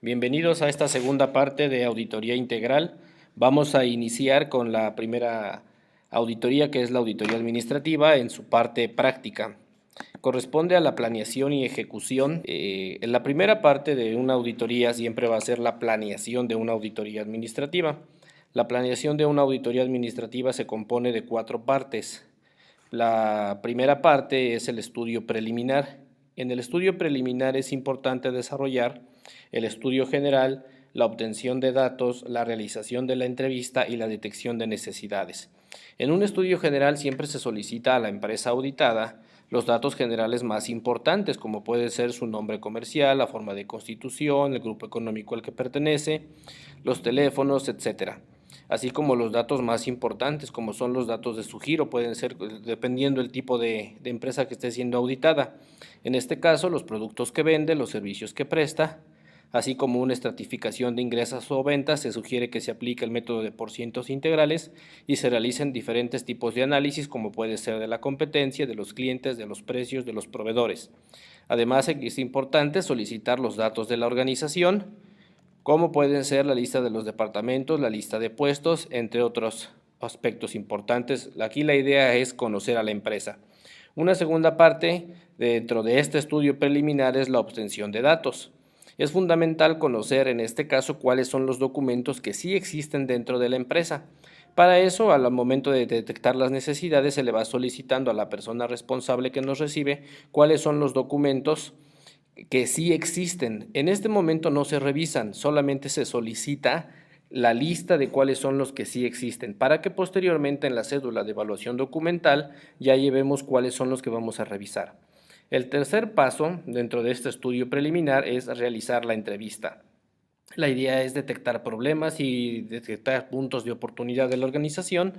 Bienvenidos a esta segunda parte de Auditoría Integral. Vamos a iniciar con la primera auditoría, que es la auditoría administrativa, en su parte práctica. Corresponde a la planeación y ejecución. En la primera parte de una auditoría siempre va a ser la planeación de una auditoría administrativa. La planeación de una auditoría administrativa se compone de 4 partes. La primera parte es el estudio preliminar. En el estudio preliminar es importante desarrollar el estudio general, la obtención de datos, la realización de la entrevista y la detección de necesidades. En un estudio general siempre se solicita a la empresa auditada los datos generales más importantes, como puede ser su nombre comercial, la forma de constitución, el grupo económico al que pertenece, los teléfonos, etcétera, así como los datos más importantes, como son los datos de su giro, pueden ser dependiendo del tipo de empresa que esté siendo auditada. En este caso, los productos que vende, los servicios que presta, así como una estratificación de ingresos o ventas. Se sugiere que se aplique el método de porcientos integrales y se realicen diferentes tipos de análisis, como puede ser de la competencia, de los clientes, de los precios, de los proveedores. Además, es importante solicitar los datos de la organización, como pueden ser la lista de los departamentos, la lista de puestos, entre otros aspectos importantes. Aquí la idea es conocer a la empresa. Una segunda parte dentro de este estudio preliminar es la obtención de datos. Es fundamental conocer en este caso cuáles son los documentos que sí existen dentro de la empresa. Para eso, al momento de detectar las necesidades, se le va solicitando a la persona responsable que nos recibe cuáles son los documentos que sí existen. En este momento no se revisan, solamente se solicita la lista de cuáles son los que sí existen, para que posteriormente en la cédula de evaluación documental ya llevemos cuáles son los que vamos a revisar. El tercer paso dentro de este estudio preliminar es realizar la entrevista. La idea es detectar problemas y detectar puntos de oportunidad de la organización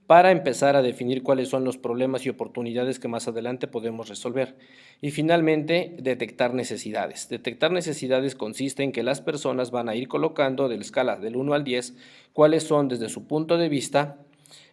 para empezar a definir cuáles son los problemas y oportunidades que más adelante podemos resolver. Y finalmente, detectar necesidades. Detectar necesidades consiste en que las personas van a ir colocando de la escala del 1 al 10 cuáles son desde su punto de vista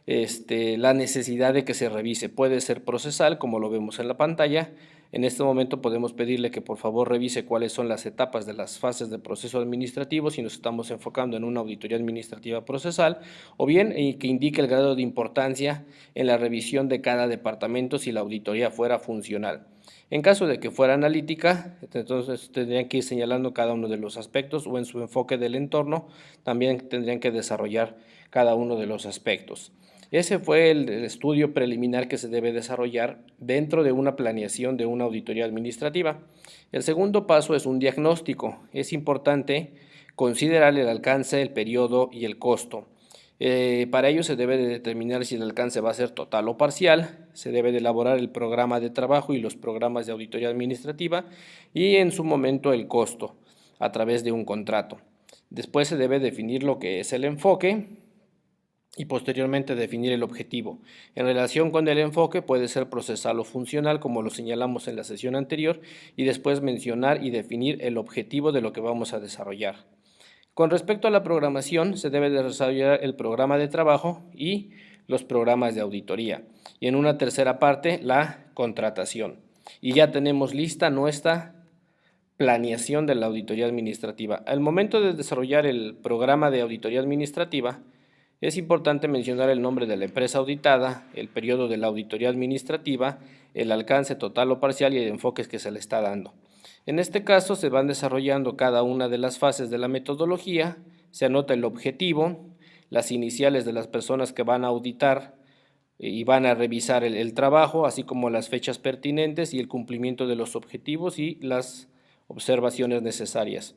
la necesidad de que se revise. Puede ser procesal, como lo vemos en la pantalla. En este momento podemos pedirle que por favor revise cuáles son las etapas de las fases de proceso administrativo si nos estamos enfocando en una auditoría administrativa procesal, o bien que indique el grado de importancia en la revisión de cada departamento si la auditoría fuera funcional. En caso de que fuera analítica, entonces tendrían que ir señalando cada uno de los aspectos, o en su enfoque del entorno también tendrían que desarrollar cada uno de los aspectos. Ese fue el estudio preliminar que se debe desarrollar dentro de una planeación de una auditoría administrativa. El segundo paso es un diagnóstico. Es importante considerar el alcance, el periodo y el costo. Para ello se debe de determinar si el alcance va a ser total o parcial, se debe de elaborar el programa de trabajo y los programas de auditoría administrativa y en su momento el costo a través de un contrato. Después se debe definir lo que es el enfoque y posteriormente definir el objetivo. En relación con el enfoque puede ser procesal o funcional, como lo señalamos en la sesión anterior, y después mencionar y definir el objetivo de lo que vamos a desarrollar. Con respecto a la programación, se debe de desarrollar el programa de trabajo y los programas de auditoría. Y en una tercera parte, la contratación. Y ya tenemos lista nuestra planeación de la auditoría administrativa. Al momento de desarrollar el programa de auditoría administrativa, es importante mencionar el nombre de la empresa auditada, el periodo de la auditoría administrativa, el alcance total o parcial y el enfoque que se le está dando. En este caso se van desarrollando cada una de las fases de la metodología, se anota el objetivo, las iniciales de las personas que van a auditar y van a revisar el trabajo, así como las fechas pertinentes y el cumplimiento de los objetivos y las observaciones necesarias.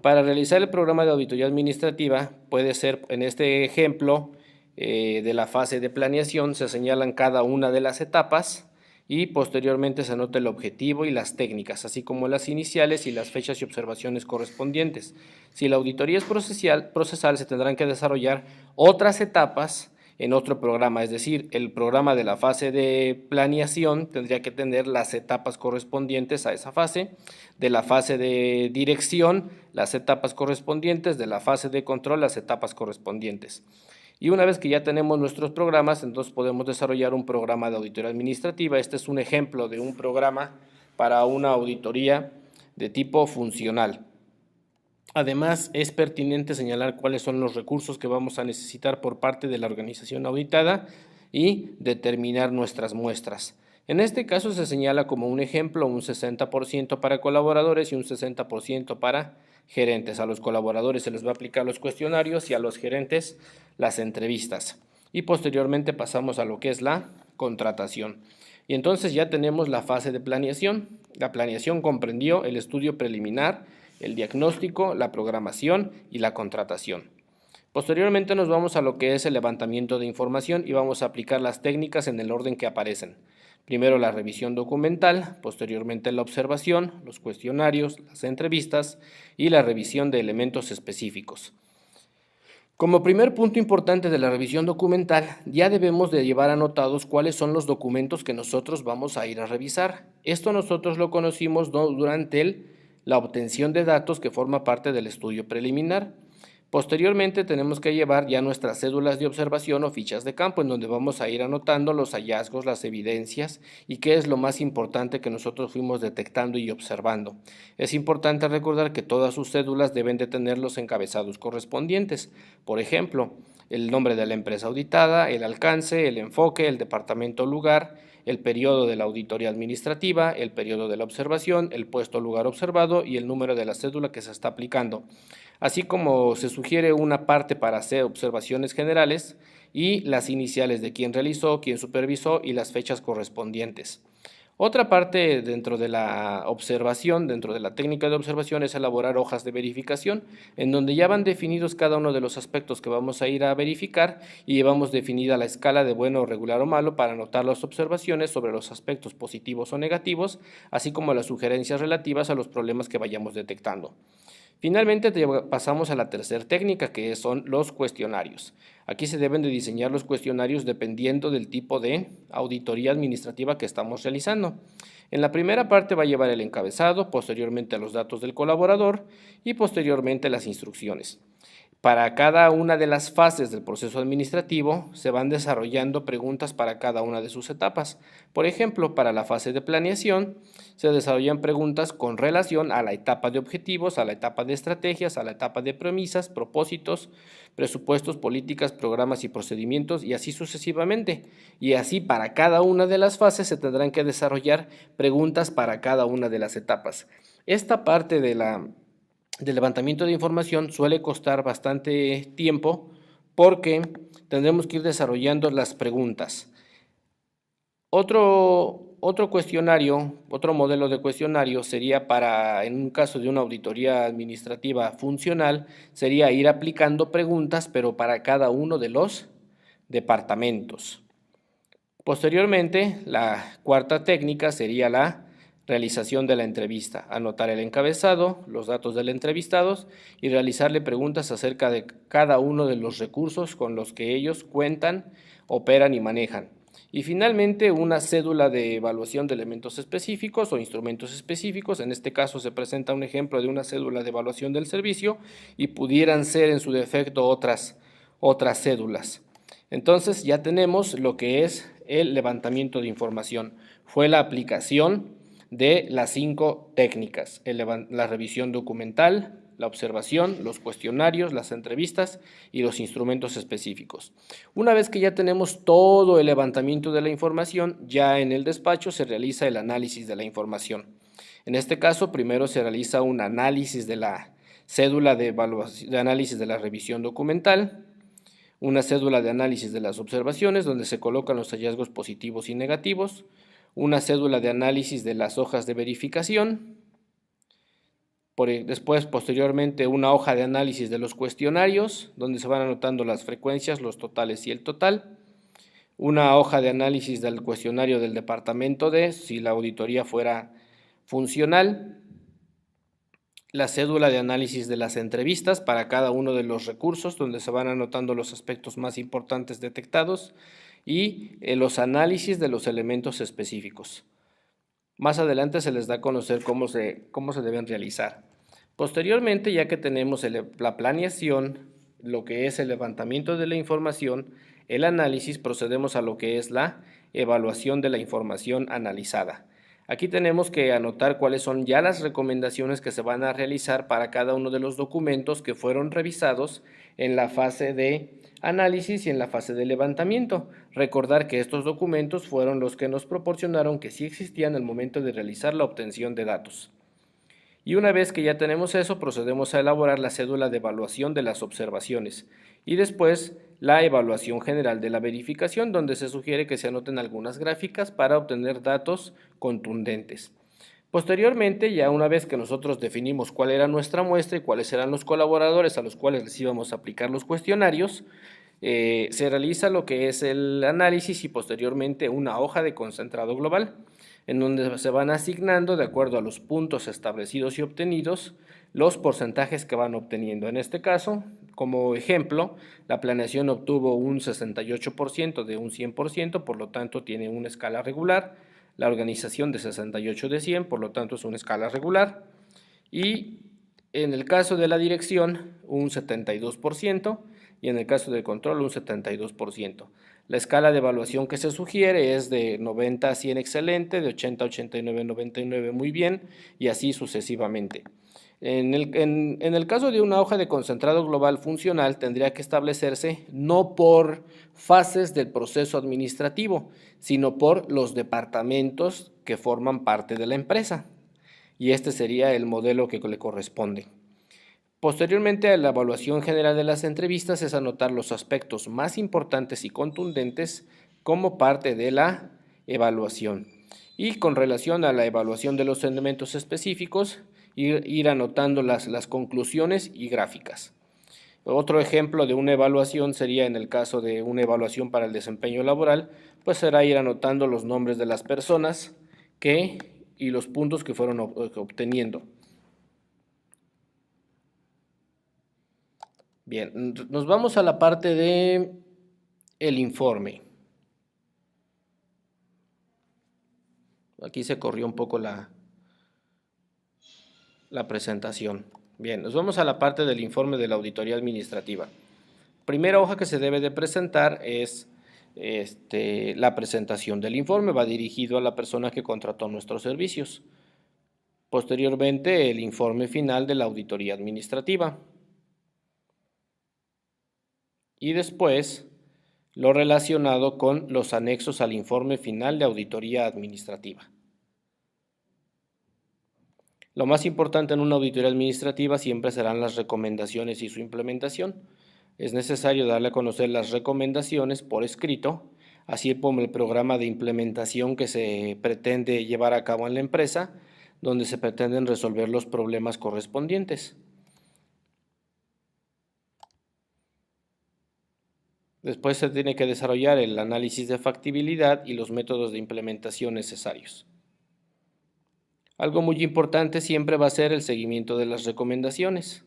Para realizar el programa de auditoría administrativa puede ser, en este ejemplo de la fase de planeación, se señalan cada una de las etapas y posteriormente se anota el objetivo y las técnicas, así como las iniciales y las fechas y observaciones correspondientes. Si la auditoría es procesal se tendrán que desarrollar otras etapas en otro programa, es decir, el programa de la fase de planeación tendría que tener las etapas correspondientes a esa fase, de la fase de dirección, las etapas correspondientes, de la fase de control, las etapas correspondientes. Y una vez que ya tenemos nuestros programas, entonces podemos desarrollar un programa de auditoría administrativa. Este es un ejemplo de un programa para una auditoría de tipo funcional. Además, es pertinente señalar cuáles son los recursos que vamos a necesitar por parte de la organización auditada y determinar nuestras muestras. En este caso se señala como un ejemplo un 60% para colaboradores y un 60% para gerentes. A los colaboradores se les va a aplicar los cuestionarios y a los gerentes las entrevistas. Y posteriormente pasamos a lo que es la contratación. Y entonces ya tenemos la fase de planeación. La planeación comprendió el estudio preliminar, el diagnóstico, la programación y la contratación. Posteriormente nos vamos a lo que es el levantamiento de información y vamos a aplicar las técnicas en el orden que aparecen. Primero la revisión documental, posteriormente la observación, los cuestionarios, las entrevistas y la revisión de elementos específicos. Como primer punto importante de la revisión documental, ya debemos de llevar anotados cuáles son los documentos que nosotros vamos a ir a revisar. Esto nosotros lo conocimos durante la obtención de datos que forma parte del estudio preliminar. Posteriormente tenemos que llevar ya nuestras cédulas de observación o fichas de campo en donde vamos a ir anotando los hallazgos, las evidencias y qué es lo más importante que nosotros fuimos detectando y observando. Es importante recordar que todas sus cédulas deben de tener los encabezados correspondientes. Por ejemplo, el nombre de la empresa auditada, el alcance, el enfoque, el departamento lugar, el periodo de la auditoría administrativa, el periodo de la observación, el puesto lugar observado y el número de la cédula que se está aplicando. Así como se sugiere una parte para hacer observaciones generales y las iniciales de quién realizó, quién supervisó y las fechas correspondientes. Otra parte dentro de la observación, dentro de la técnica de observación, es elaborar hojas de verificación, en donde ya van definidos cada uno de los aspectos que vamos a ir a verificar y llevamos definida la escala de bueno, regular o malo para anotar las observaciones sobre los aspectos positivos o negativos, así como las sugerencias relativas a los problemas que vayamos detectando. Finalmente pasamos a la tercera técnica, que son los cuestionarios. Aquí se deben de diseñar los cuestionarios dependiendo del tipo de auditoría administrativa que estamos realizando. En la primera parte va a llevar el encabezado, posteriormente los datos del colaborador y posteriormente las instrucciones. Para cada una de las fases del proceso administrativo se van desarrollando preguntas para cada una de sus etapas. Por ejemplo, para la fase de planeación se desarrollan preguntas con relación a la etapa de objetivos, a la etapa de estrategias, a la etapa de premisas, propósitos, presupuestos, políticas, programas y procedimientos y así sucesivamente. Y así para cada una de las fases se tendrán que desarrollar preguntas para cada una de las etapas. Esta parte del levantamiento de información suele costar bastante tiempo porque tendremos que ir desarrollando las preguntas. Otro cuestionario, otro modelo de cuestionario sería para, en un caso de una auditoría administrativa funcional, sería ir aplicando preguntas, pero para cada uno de los departamentos. Posteriormente, la cuarta técnica sería la realización de la entrevista, anotar el encabezado, los datos del entrevistado y realizarle preguntas acerca de cada uno de los recursos con los que ellos cuentan, operan y manejan. Y finalmente, una cédula de evaluación de elementos específicos o instrumentos específicos. En este caso se presenta un ejemplo de una cédula de evaluación del servicio y pudieran ser en su defecto otras cédulas. Entonces ya tenemos lo que es el levantamiento de información. Fue la aplicación de las 5 técnicas: la revisión documental, la observación, los cuestionarios, las entrevistas y los instrumentos específicos. Una vez que ya tenemos todo el levantamiento de la información, ya en el despacho se realiza el análisis de la información. En este caso, primero se realiza un análisis de la cédula de análisis de la revisión documental, una cédula de análisis de las observaciones donde se colocan los hallazgos positivos y negativos, una cédula de análisis de las hojas de verificación, después posteriormente una hoja de análisis de los cuestionarios donde se van anotando las frecuencias, los totales y el total, una hoja de análisis del cuestionario del departamento D si la auditoría fuera funcional, la cédula de análisis de las entrevistas para cada uno de los recursos donde se van anotando los aspectos más importantes detectados y los análisis de los elementos específicos. Más adelante se les da a conocer cómo se deben realizar. Posteriormente, ya que tenemos la planeación, lo que es el levantamiento de la información, el análisis, procedemos a lo que es la evaluación de la información analizada. Aquí tenemos que anotar cuáles son ya las recomendaciones que se van a realizar para cada uno de los documentos que fueron revisados en la fase de análisis y en la fase de levantamiento. Recordar que estos documentos fueron los que nos proporcionaron que sí existían al momento de realizar la obtención de datos. Y una vez que ya tenemos eso, procedemos a elaborar la cédula de evaluación de las observaciones y después la evaluación general de la verificación, donde se sugiere que se anoten algunas gráficas para obtener datos contundentes. Posteriormente, ya una vez que nosotros definimos cuál era nuestra muestra y cuáles eran los colaboradores a los cuales les íbamos a aplicar los cuestionarios, se realiza lo que es el análisis y posteriormente una hoja de concentrado global, en donde se van asignando, de acuerdo a los puntos establecidos y obtenidos, los porcentajes que van obteniendo. En este caso, como ejemplo, la planeación obtuvo un 68% de un 100%, por lo tanto tiene una escala regular. La organización de 68 de 100, por lo tanto es una escala regular. Y en el caso de la dirección, un 72%, y en el caso del control, un 72%. La escala de evaluación que se sugiere es de 90 a 100 excelente, de 80 a 89, 99 muy bien, y así sucesivamente. En el caso de una hoja de concentrado global funcional, tendría que establecerse no por fases del proceso administrativo, sino por los departamentos que forman parte de la empresa. Y este sería el modelo que le corresponde. Posteriormente a la evaluación general de las entrevistas es anotar los aspectos más importantes y contundentes como parte de la evaluación. Y con relación a la evaluación de los elementos específicos, ir anotando las conclusiones y gráficas. Otro ejemplo de una evaluación sería en el caso de una evaluación para el desempeño laboral, pues será ir anotando los nombres de las personas y los puntos que fueron obteniendo. Bien, nos vamos a la parte de el informe. Aquí se corrió un poco la presentación. Bien, nos vamos a la parte del informe de la auditoría administrativa. Primera hoja que se debe de presentar es la presentación del informe. Va dirigido a la persona que contrató nuestros servicios. Posteriormente, el informe final de la auditoría administrativa. Y después, lo relacionado con los anexos al informe final de auditoría administrativa. Lo más importante en una auditoría administrativa siempre serán las recomendaciones y su implementación. Es necesario darle a conocer las recomendaciones por escrito, así como el programa de implementación que se pretende llevar a cabo en la empresa, donde se pretenden resolver los problemas correspondientes. Después se tiene que desarrollar el análisis de factibilidad y los métodos de implementación necesarios. Algo muy importante siempre va a ser el seguimiento de las recomendaciones.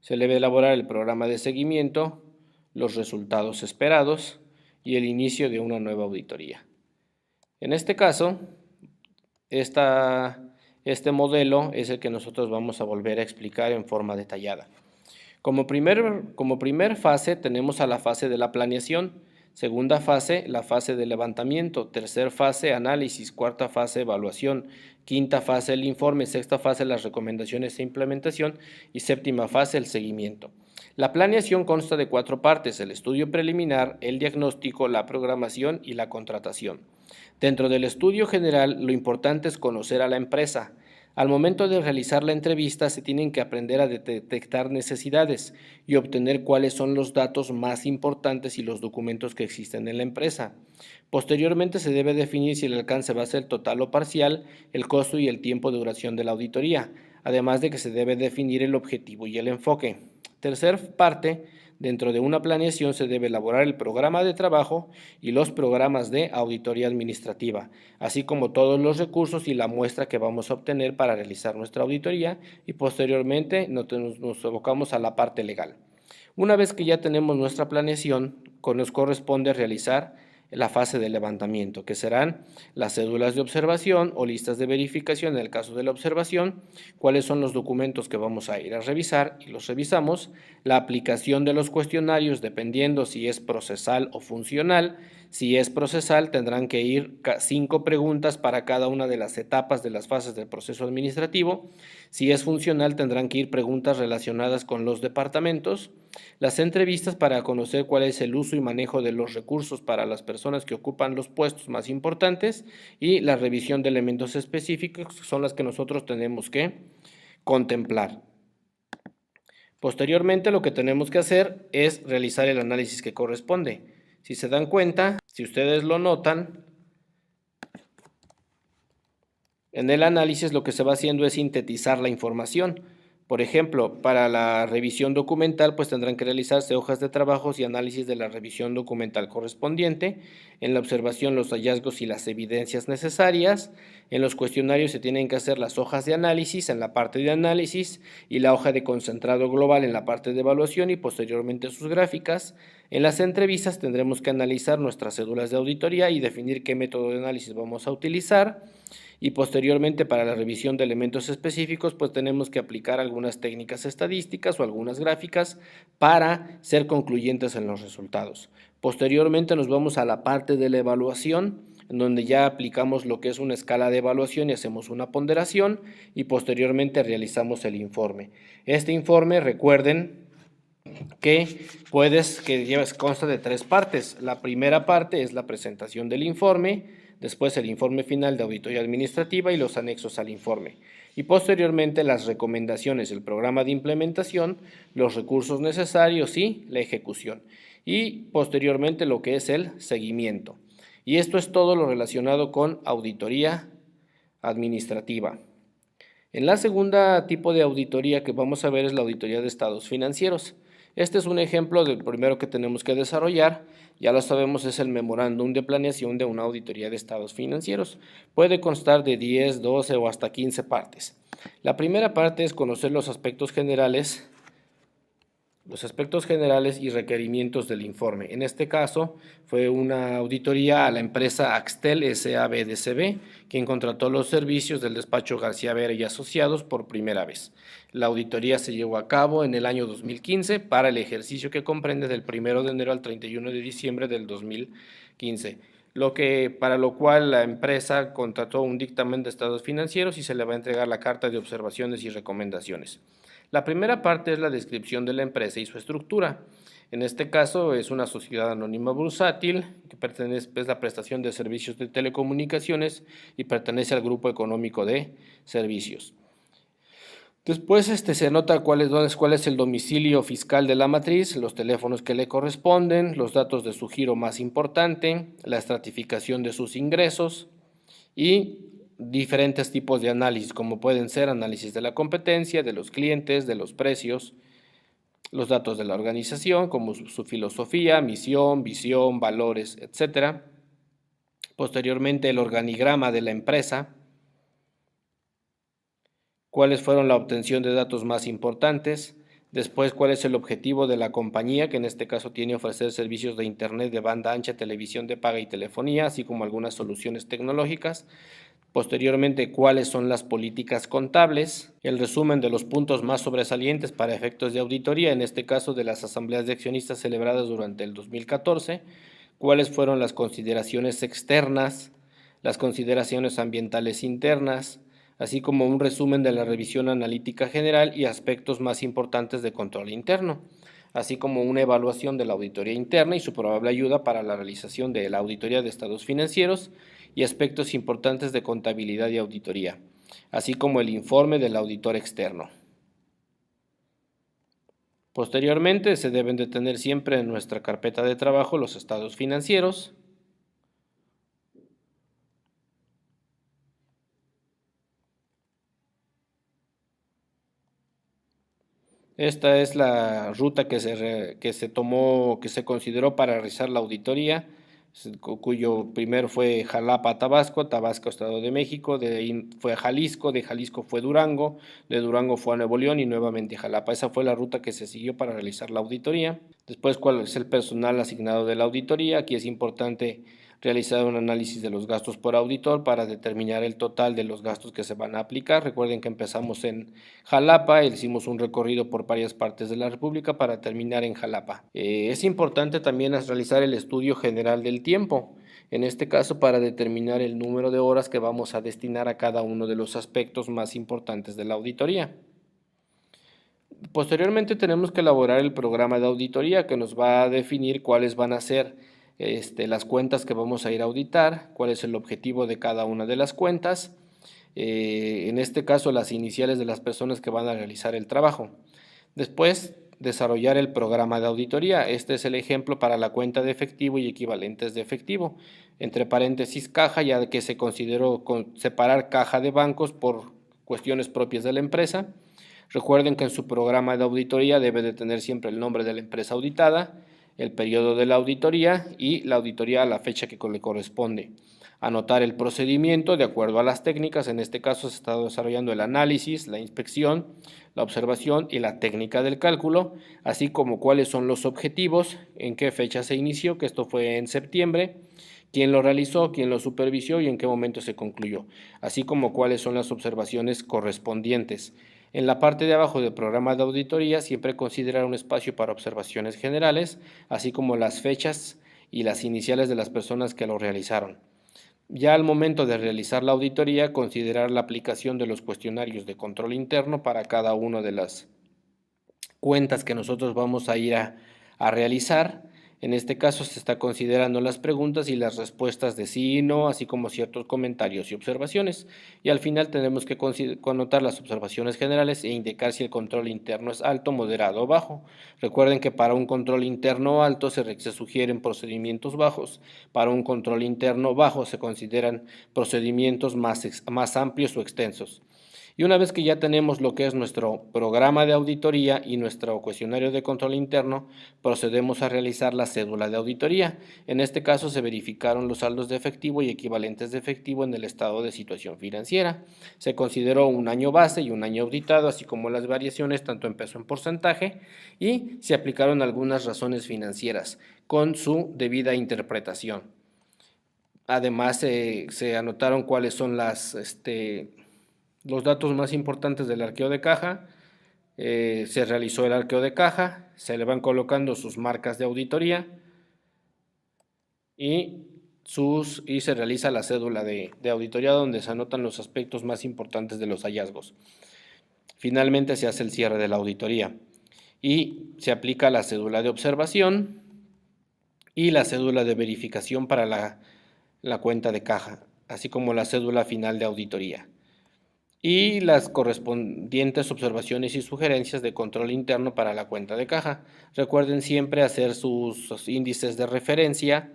Se debe elaborar el programa de seguimiento, los resultados esperados y el inicio de una nueva auditoría. En este caso, este modelo es el que nosotros vamos a volver a explicar en forma detallada. Como primer fase tenemos a la fase de la planeación, segunda fase la fase de levantamiento, tercera fase análisis, cuarta fase evaluación, quinta fase el informe, sexta fase las recomendaciones e implementación y séptima fase el seguimiento. La planeación consta de 4 partes: el estudio preliminar, el diagnóstico, la programación y la contratación. Dentro del estudio general, lo importante es conocer a la empresa. Al momento de realizar la entrevista se tienen que aprender a detectar necesidades y obtener cuáles son los datos más importantes y los documentos que existen en la empresa. Posteriormente se debe definir si el alcance va a ser total o parcial, el costo y el tiempo de duración de la auditoría, además de que se debe definir el objetivo y el enfoque. Tercer parte, dentro de una planeación se debe elaborar el programa de trabajo y los programas de auditoría administrativa, así como todos los recursos y la muestra que vamos a obtener para realizar nuestra auditoría, y posteriormente nos abocamos a la parte legal. Una vez que ya tenemos nuestra planeación, nos corresponde realizar la fase de levantamiento, que serán las cédulas de observación o listas de verificación en el caso de la observación, cuáles son los documentos que vamos a ir a revisar y los revisamos, la aplicación de los cuestionarios dependiendo si es procesal o funcional, Si es procesal, tendrán que ir 5 preguntas para cada una de las etapas de las fases del proceso administrativo. Si es funcional, tendrán que ir preguntas relacionadas con los departamentos. Las entrevistas para conocer cuál es el uso y manejo de los recursos para las personas que ocupan los puestos más importantes, y la revisión de elementos específicos son las que nosotros tenemos que contemplar. Posteriormente, lo que tenemos que hacer es realizar el análisis que corresponde. Si se dan cuenta, si ustedes lo notan, en el análisis lo que se va haciendo es sintetizar la información. Por ejemplo, para la revisión documental, pues tendrán que realizarse hojas de trabajos y análisis de la revisión documental correspondiente. En la observación, los hallazgos y las evidencias necesarias. En los cuestionarios se tienen que hacer las hojas de análisis en la parte de análisis y la hoja de concentrado global en la parte de evaluación y posteriormente sus gráficas. En las entrevistas tendremos que analizar nuestras cédulas de auditoría y definir qué método de análisis vamos a utilizar. Y posteriormente, para la revisión de elementos específicos, pues tenemos que aplicar algunas técnicas estadísticas o algunas gráficas para ser concluyentes en los resultados. Posteriormente nos vamos a la parte de la evaluación, en donde ya aplicamos lo que es una escala de evaluación y hacemos una ponderación, y posteriormente realizamos el informe. Este informe, recuerden que consta de 3 partes. La primera parte es la presentación del informe, después el informe final de auditoría administrativa y los anexos al informe, y posteriormente las recomendaciones, el programa de implementación, los recursos necesarios y la ejecución, y posteriormente lo que es el seguimiento. Y esto es todo lo relacionado con auditoría administrativa. En la segunda tipo de auditoría que vamos a ver es la auditoría de estados financieros. Este es un ejemplo del primero que tenemos que desarrollar. Ya lo sabemos, es el memorándum de planeación de una auditoría de estados financieros. Puede constar de 10, 12 o hasta 15 partes. La primera parte es conocer los aspectos generales y requerimientos del informe. En este caso fue una auditoría a la empresa Axtel S.A.B.D.C.B., quien contrató los servicios del despacho García Vera y Asociados por primera vez. La auditoría se llevó a cabo en el año 2015 para el ejercicio que comprende del 1 de enero al 31 de diciembre del 2015. Para lo cual la empresa contrató un dictamen de estados financieros y se le va a entregar la carta de observaciones y recomendaciones. La primera parte es la descripción de la empresa y su estructura. En este caso es una sociedad anónima bursátil que es la prestación de servicios de telecomunicaciones y pertenece al grupo económico de servicios. Después se nota cuál es el domicilio fiscal de la matriz, los teléfonos que le corresponden, los datos de su giro más importante, la estratificación de sus ingresos y diferentes tipos de análisis, como pueden ser análisis de la competencia, de los clientes, de los precios, los datos de la organización, como su filosofía, misión, visión, valores, etc. Posteriormente, el organigrama de la empresa, cuáles fueron la obtención de datos más importantes, después cuál es el objetivo de la compañía, que en este caso tiene ofrecer servicios de internet de banda ancha, televisión de paga y telefonía, así como algunas soluciones tecnológicas. Posteriormente, cuáles son las políticas contables, el resumen de los puntos más sobresalientes para efectos de auditoría, en este caso de las asambleas de accionistas celebradas durante el 2014, cuáles fueron las consideraciones externas, las consideraciones ambientales internas, así como un resumen de la revisión analítica general y aspectos más importantes de control interno, así como una evaluación de la auditoría interna y su probable ayuda para la realización de la auditoría de estados financieros y aspectos importantes de contabilidad y auditoría, así como el informe del auditor externo. Posteriormente, se deben de tener siempre en nuestra carpeta de trabajo los estados financieros, esta es la ruta que se consideró para realizar la auditoría, cuyo primero fue Jalapa, Tabasco, Estado de México, de ahí fue a Jalisco, de Jalisco fue Durango, de Durango fue a Nuevo León y nuevamente Jalapa. Esa fue la ruta que se siguió para realizar la auditoría. Después, cuál es el personal asignado de la auditoría. Aquí es importante realizar un análisis de los gastos por auditor para determinar el total de los gastos que se van a aplicar. Recuerden que empezamos en Jalapa, hicimos un recorrido por varias partes de la República para terminar en Jalapa. Es importante también realizar el estudio general del tiempo, en este caso para determinar el número de horas que vamos a destinar a cada uno de los aspectos más importantes de la auditoría. Posteriormente tenemos que elaborar el programa de auditoría que nos va a definir cuáles van a ser las cuentas que vamos a ir a auditar, cuál es el objetivo de cada una de las cuentas, en este caso las iniciales de las personas que van a realizar el trabajo. Después, desarrollar el programa de auditoría. Este es el ejemplo para la cuenta de efectivo y equivalentes de efectivo. Entre paréntesis caja, ya que se consideró separar caja de bancos por cuestiones propias de la empresa. Recuerden que en su programa de auditoría debe de tener siempre el nombre de la empresa auditada, el periodo de la auditoría y la auditoría a la fecha que le corresponde. Anotar el procedimiento de acuerdo a las técnicas, en este caso se está desarrollando el análisis, la inspección, la observación y la técnica del cálculo, así como cuáles son los objetivos, en qué fecha se inició, que esto fue en septiembre, quién lo realizó, quién lo supervisó y en qué momento se concluyó, así como cuáles son las observaciones correspondientes. En la parte de abajo del programa de auditoría siempre considerar un espacio para observaciones generales, así como las fechas y las iniciales de las personas que lo realizaron. Ya al momento de realizar la auditoría, considerar la aplicación de los cuestionarios de control interno para cada una de las cuentas que nosotros vamos a ir a realizar. En este caso se está considerando las preguntas y las respuestas de sí y no, así como ciertos comentarios y observaciones. Y al final tenemos que connotar las observaciones generales e indicar si el control interno es alto, moderado o bajo. Recuerden que para un control interno alto se sugieren procedimientos bajos, para un control interno bajo se consideran procedimientos más amplios o extensos. Y una vez que ya tenemos lo que es nuestro programa de auditoría y nuestro cuestionario de control interno, procedemos a realizar la cédula de auditoría. En este caso se verificaron los saldos de efectivo y equivalentes de efectivo en el estado de situación financiera. Se consideró un año base y un año auditado, así como las variaciones tanto en peso en porcentaje, y se aplicaron algunas razones financieras con su debida interpretación. Además, se anotaron cuáles son los datos más importantes del arqueo de caja. Se realizó el arqueo de caja, se le van colocando sus marcas de auditoría y se realiza la cédula de auditoría donde se anotan los aspectos más importantes de los hallazgos. Finalmente se hace el cierre de la auditoría y se aplica la cédula de observación y la cédula de verificación para la cuenta de caja, así como la cédula final de auditoría y las correspondientes observaciones y sugerencias de control interno para la cuenta de caja. Recuerden siempre hacer sus índices de referencia,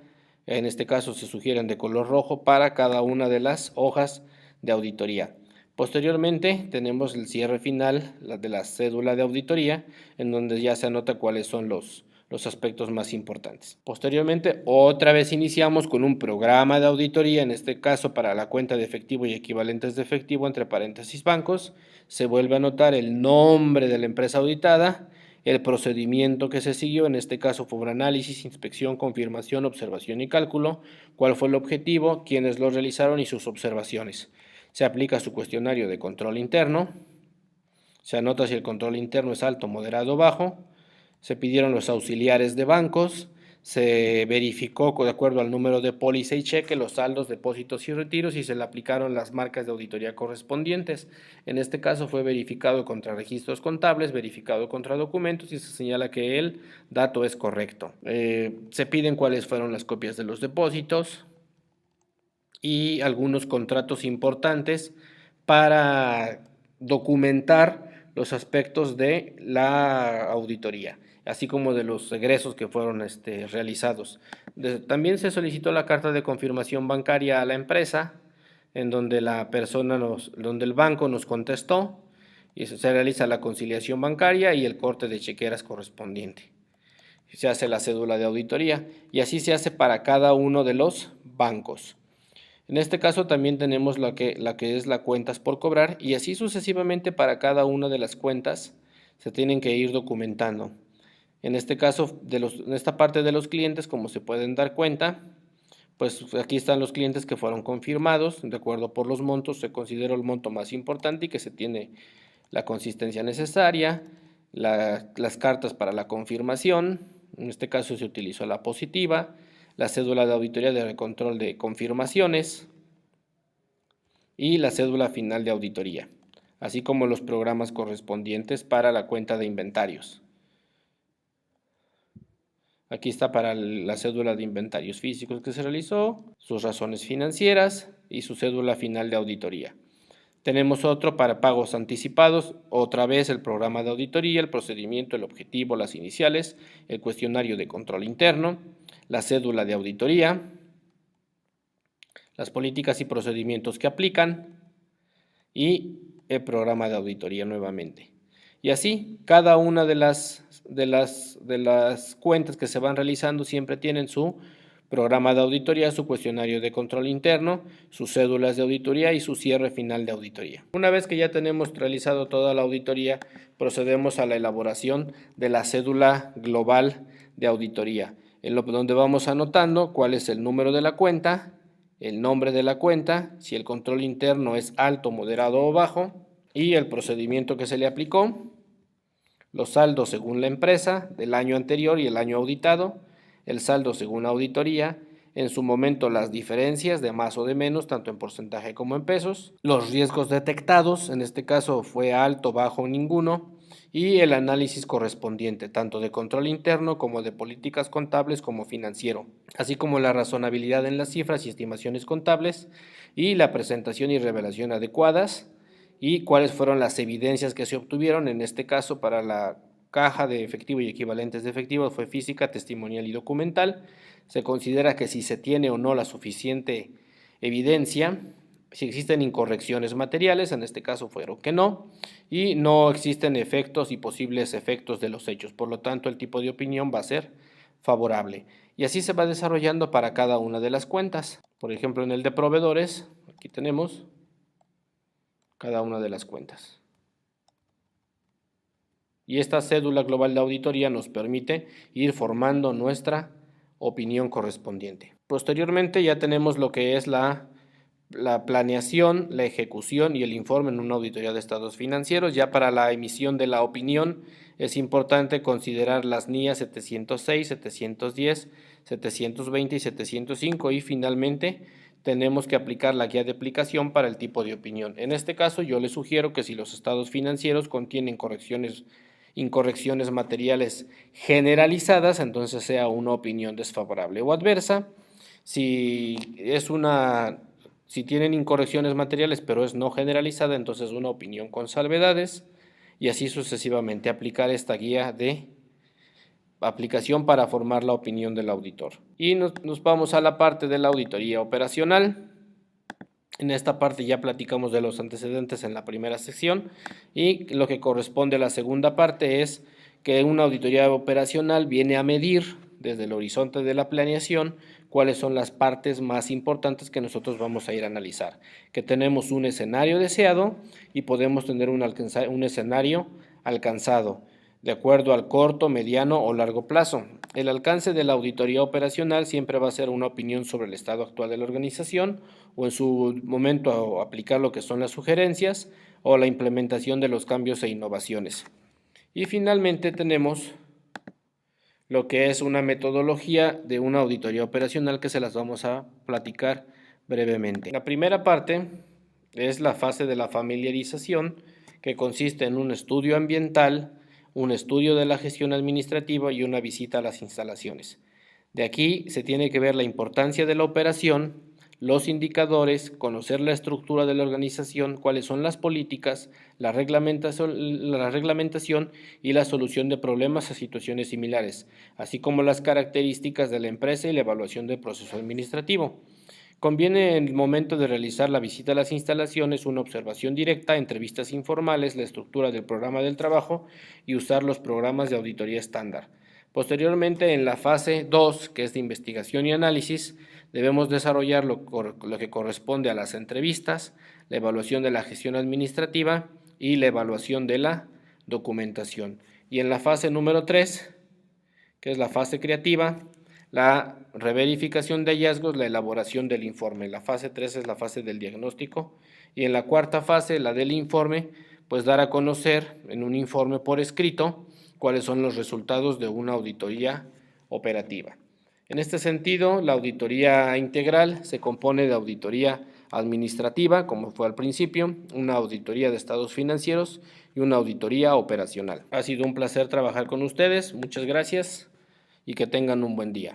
en este caso se sugieren de color rojo para cada una de las hojas de auditoría. Posteriormente tenemos el cierre final de la cédula de auditoría, en donde ya se anota cuáles son los aspectos más importantes. Posteriormente, otra vez iniciamos con un programa de auditoría, en este caso para la cuenta de efectivo y equivalentes de efectivo, entre paréntesis bancos. Se vuelve a anotar el nombre de la empresa auditada, el procedimiento que se siguió, en este caso fue un análisis, inspección, confirmación, observación y cálculo, cuál fue el objetivo, quiénes lo realizaron y sus observaciones. Se aplica su cuestionario de control interno, se anota si el control interno es alto, moderado o bajo. Se pidieron los auxiliares de bancos, se verificó de acuerdo al número de póliza y cheque los saldos, depósitos y retiros y se le aplicaron las marcas de auditoría correspondientes. En este caso fue verificado contra registros contables, verificado contra documentos y se señala que el dato es correcto. Se piden cuáles fueron las copias de los depósitos y algunos contratos importantes para documentar los aspectos de la auditoría, así como de los egresos que fueron realizados. También se solicitó la carta de confirmación bancaria a la empresa, en donde donde el banco nos contestó, y se realiza la conciliación bancaria y el corte de chequeras correspondiente. Se hace la cédula de auditoría y así se hace para cada uno de los bancos. En este caso también tenemos la que es la cuentas por cobrar y así sucesivamente para cada una de las cuentas se tienen que ir documentando. En este caso, en esta parte de los clientes, como se pueden dar cuenta, Pues aquí están los clientes que fueron confirmados, de acuerdo por los montos, se considera el monto más importante y que se tiene la consistencia necesaria, las cartas para la confirmación, en este caso se utilizó la positiva, la cédula de auditoría de control de confirmaciones y la cédula final de auditoría, así como los programas correspondientes para la cuenta de inventarios. Aquí está para la cédula de inventarios físicos que se realizó, sus razones financieras y su cédula final de auditoría. Tenemos otro para pagos anticipados, otra vez el programa de auditoría, el procedimiento, el objetivo, las iniciales, el cuestionario de control interno, la cédula de auditoría, las políticas y procedimientos que aplican y el programa de auditoría nuevamente. Y así, cada una de las cuentas que se van realizando siempre tienen su programa de auditoría, su cuestionario de control interno, sus cédulas de auditoría y su cierre final de auditoría. Una vez que ya tenemos realizado toda la auditoría, procedemos a la elaboración de la cédula global de auditoría, en donde vamos anotando cuál es el número de la cuenta, el nombre de la cuenta, si el control interno es alto, moderado o bajo, y el procedimiento que se le aplicó, los saldos según la empresa del año anterior y el año auditado, el saldo según la auditoría, en su momento las diferencias de más o de menos, tanto en porcentaje como en pesos, los riesgos detectados, en este caso fue alto, bajo o ninguno, y el análisis correspondiente, tanto de control interno como de políticas contables como financiero, así como la razonabilidad en las cifras y estimaciones contables, y la presentación y revelación adecuadas, y cuáles fueron las evidencias que se obtuvieron, en este caso para la caja de efectivo y equivalentes de efectivo fue física, testimonial y documental. Se considera que si se tiene o no la suficiente evidencia, si existen incorrecciones materiales, en este caso fueron que no, y no existen efectos y posibles efectos de los hechos, por lo tanto el tipo de opinión va a ser favorable. Y así se va desarrollando para cada una de las cuentas. Por ejemplo, en el de proveedores, aquí tenemos cada una de las cuentas. Y esta cédula global de auditoría nos permite ir formando nuestra opinión correspondiente. Posteriormente ya tenemos lo que es la planeación, la ejecución y el informe en una auditoría de estados financieros. Ya para la emisión de la opinión es importante considerar las NIA 706, 710, 720 y 705 y finalmente tenemos que aplicar la guía de aplicación para el tipo de opinión. En este caso yo les sugiero que si los estados financieros contienen incorrecciones materiales generalizadas, entonces sea una opinión desfavorable o adversa. Si tienen incorrecciones materiales pero es no generalizada, entonces una opinión con salvedades y así sucesivamente aplicar esta guía de aplicación para formar la opinión del auditor. Y nos vamos a la parte de la auditoría operacional. En esta parte ya platicamos de los antecedentes en la primera sección y lo que corresponde a la segunda parte es que una auditoría operacional viene a medir desde el horizonte de la planeación cuáles son las partes más importantes que nosotros vamos a ir a analizar. Que tenemos un escenario deseado y podemos tener un escenario alcanzado de acuerdo al corto, mediano o largo plazo. El alcance de la auditoría operacional siempre va a ser una opinión sobre el estado actual de la organización o en su momento aplicar lo que son las sugerencias o la implementación de los cambios e innovaciones. Y finalmente tenemos lo que es una metodología de una auditoría operacional que se las vamos a platicar brevemente. La primera parte es la fase de la familiarización, que consiste en un estudio ambiental, un estudio de la gestión administrativa y una visita a las instalaciones. De aquí se tiene que ver la importancia de la operación, los indicadores, conocer la estructura de la organización, cuáles son las políticas, la reglamentación y la solución de problemas a situaciones similares, así como las características de la empresa y la evaluación del proceso administrativo. Conviene en el momento de realizar la visita a las instalaciones una observación directa, entrevistas informales, la estructura del programa del trabajo y usar los programas de auditoría estándar. Posteriormente, en la fase 2, que es de investigación y análisis, debemos desarrollar lo que corresponde a las entrevistas, la evaluación de la gestión administrativa y la evaluación de la documentación. Y en la fase número 3, que es la fase creativa, la reverificación de hallazgos, la elaboración del informe. La fase 3 es la fase del diagnóstico y en la cuarta fase, la del informe, pues dar a conocer en un informe por escrito cuáles son los resultados de una auditoría operativa. En este sentido, la auditoría integral se compone de auditoría administrativa, como fue al principio, una auditoría de estados financieros y una auditoría operacional. Ha sido un placer trabajar con ustedes, muchas gracias y que tengan un buen día.